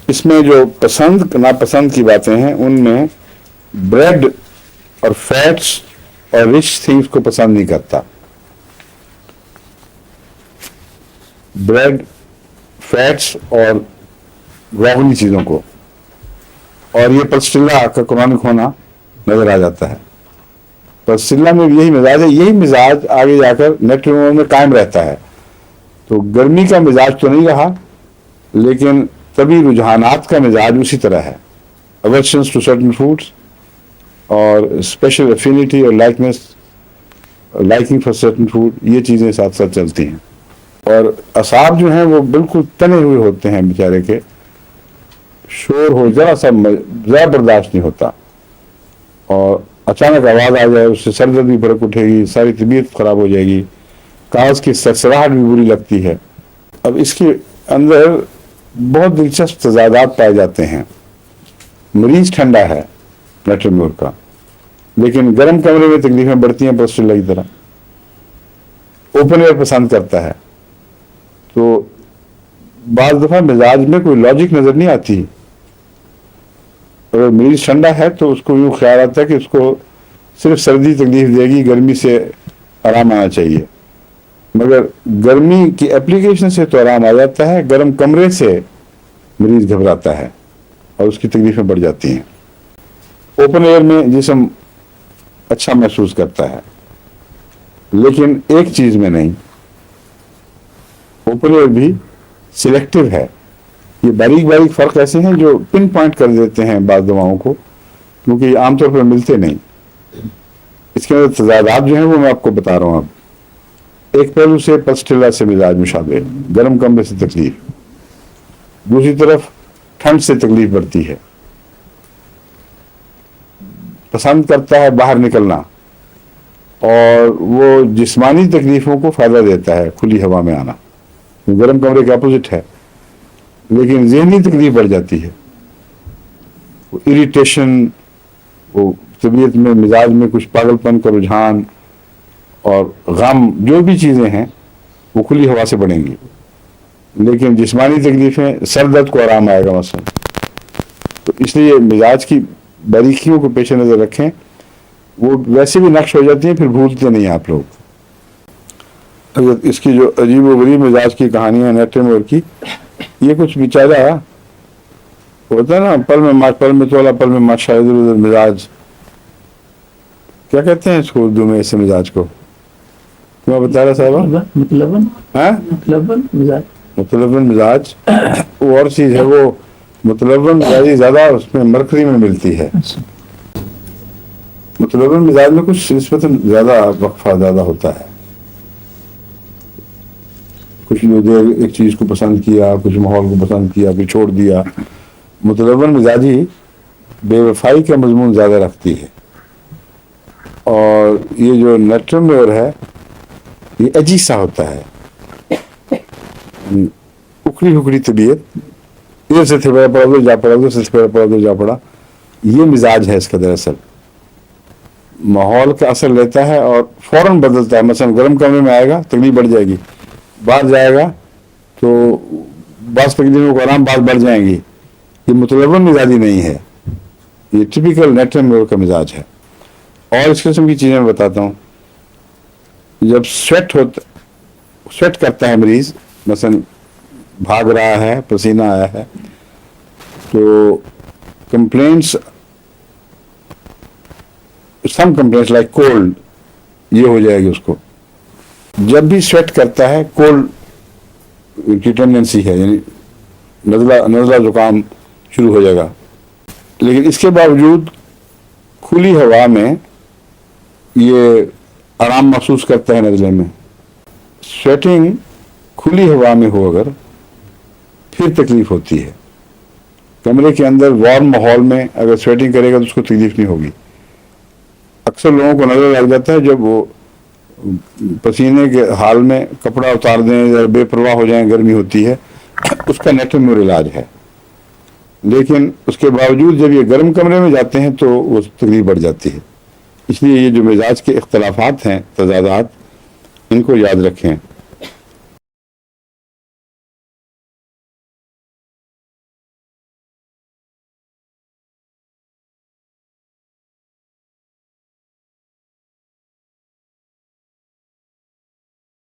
اس میں جو پسند ناپسند کی باتیں ہیں ان میں بریڈ اور فیٹس اور رچ تھنگس کو پسند نہیں کرتا. بریڈ، فیٹس اور روغنی چیزوں کو، اور یہ پلسٹیلا کا کرونک ہونا نظر آ جاتا ہے. پلسٹیلا میں بھی یہی مزاج ہے، یہی مزاج آگے جا کر نیٹریمور میں قائم رہتا ہے. تو گرمی کا مزاج تو نہیں رہا، لیکن طبی رجحانات کا مزاج اسی طرح ہے. aversions to certain foods اور اسپیشل افینٹی اور لائکنگ فار certain food، یہ چیزیں ساتھ ساتھ چلتی ہیں. اور اعصاب جو ہیں وہ بالکل تنے ہوئے ہوتے ہیں بیچارے کے، شور ہو ذرا برداشت نہیں ہوتا، اور اچانک آواز آ جائے اس سے سر درد بھی بھڑک اٹھے گی، ساری طبیعت خراب ہو جائے گی، کاغذ کی سرسراہٹ بھی بری لگتی ہے. اب اس کے اندر بہت دلچسپ تضادات پائے جاتے ہیں. مریض ٹھنڈا ہے نیٹریمور کا، لیکن گرم کمرے میں تکلیفیں بڑھتی ہیں پلسٹیلا کی طرح. اوپن ایئر پسند کرتا ہے، تو بعض دفعہ مزاج میں کوئی لاجک نظر نہیں آتی. اگر مریض ٹھنڈا ہے تو اس کو یوں خیال آتا ہے کہ اس کو صرف سردی تکلیف دے گی، گرمی سے آرام آنا چاہیے. مگر گرمی کی اپلیکیشن سے تو آرام آ جاتا ہے، گرم کمرے سے مریض گھبراتا ہے اور اس کی تکلیفیں بڑھ جاتی ہیں. اوپن ایئر میں جسم اچھا محسوس کرتا ہے، لیکن ایک چیز میں نہیں، اوپن ایئر بھی سلیکٹو ہے. یہ باریک باریک فرق ایسے ہیں جو پن پوائنٹ کر دیتے ہیں بعض دواؤں کو، کیونکہ یہ عام طور پر ملتے نہیں. اس کے اندر تضادات جو ہیں وہ میں آپ کو بتا رہا ہوں. اب ایک پہلو سے پلسٹیلا سے مزاج مشابہ، گرم کمرے سے تکلیف، دوسری طرف ٹھنڈ سے تکلیف بڑھتی ہے. پسند کرتا ہے باہر نکلنا، اور وہ جسمانی تکلیفوں کو فائدہ دیتا ہے کھلی ہوا میں آنا، گرم کمرے کے اپوزٹ ہے. لیکن ذہنی تکلیف بڑھ جاتی ہے، وہ اریٹیشن، وہ طبیعت میں مزاج میں کچھ پاگل پن کا رجحان اور غم، جو بھی چیزیں ہیں وہ کھلی ہوا سے بڑھیں گی. لیکن جسمانی تکلیفیں، سر درد کو آرام آئے گا مثلا. تو اس لیے مزاج کی باریکیوں کو پیش نظر رکھیں. وہ ویسے بھی نقش ہو جاتی ہیں، پھر بھولتے نہیں آپ لوگ. اس کی جو عجیب و غریب مزاج کی کہانیاں نیٹریمور کی، یہ کچھ بیچارہ ہوتا ہے نا، پل میں تولا پل میں ماشا، ادھر ادھر مزاج. کیا کہتے ہیں اس کو اردو میں ایسے مزاج کو؟ کیا بتا رہا صاحبہ؟ متلون مزاج وہ اور چیز ہے. وہ متلون مزاجی زیادہ اس میں مرکری میں ملتی ہے. متلون مزاج میں کچھ نسبتاً زیادہ وقفہ زیادہ ہوتا ہے. کچھ دیر ایک چیز کو پسند کیا، کچھ ماحول کو پسند کیا، پھر چھوڑ دیا. متلون مزاجی بے وفائی کا مضمون زیادہ رکھتی ہے. اور یہ جو نیٹریمور ہے یہ عجیسا ہوتا ہے، اکڑی اکڑی طبیعت، ادھر سے تھپڑا پڑا ادھر جا پڑا، ادھر سے تھپڑا پڑا ادھر جا پڑا. یہ مزاج ہے اس کا. دراصل ماحول کا اثر لیتا ہے اور فوراً بدلتا ہے. مثلا گرم کمرے میں آئے گا تکلیف بڑھ جائے گی، باہر جائے گا تو بعض تکلیفوں کو آرام بعض بڑھ جائیں گی. یہ متلون مزاجی نہیں ہے، یہ ٹپیکل نیٹریمور کا مزاج ہے. اور اس قسم کی چیزیں میں بتاتا ہوں. جب سویٹ کرتا ہے مریض، مثلا بھاگ رہا ہے، پسینہ آیا ہے، تو کمپلینٹس، سم کمپلینٹس لائک کولڈ، یہ ہو جائے گی اس کو. جب بھی سویٹ کرتا ہے کولڈ کی ٹینڈنسی ہے، یعنی نزلہ زکام شروع ہو جائے گا. لیکن اس کے باوجود کھلی ہوا میں یہ آرام محسوس کرتا ہے نزلے میں. سویٹنگ کھلی ہوا میں ہو اگر، پھر تکلیف ہوتی ہے. کمرے کے اندر وارم ماحول میں اگر سویٹنگ کرے گا تو اس کو تکلیف نہیں ہوگی. اکثر لوگوں کو نظر لگ جاتا ہے جب وہ پسینے کے حال میں کپڑا اتار دیں یا بے پرواہ ہو جائیں، گرمی ہوتی ہے، اس کا نیٹریمور علاج ہے. لیکن اس کے باوجود جب یہ گرم کمرے میں جاتے ہیں تو وہ تکلیف بڑھ جاتی ہے. اس لیے یہ جو مزاج کے اختلافات ہیں، تضادات، ان کو یاد رکھیں.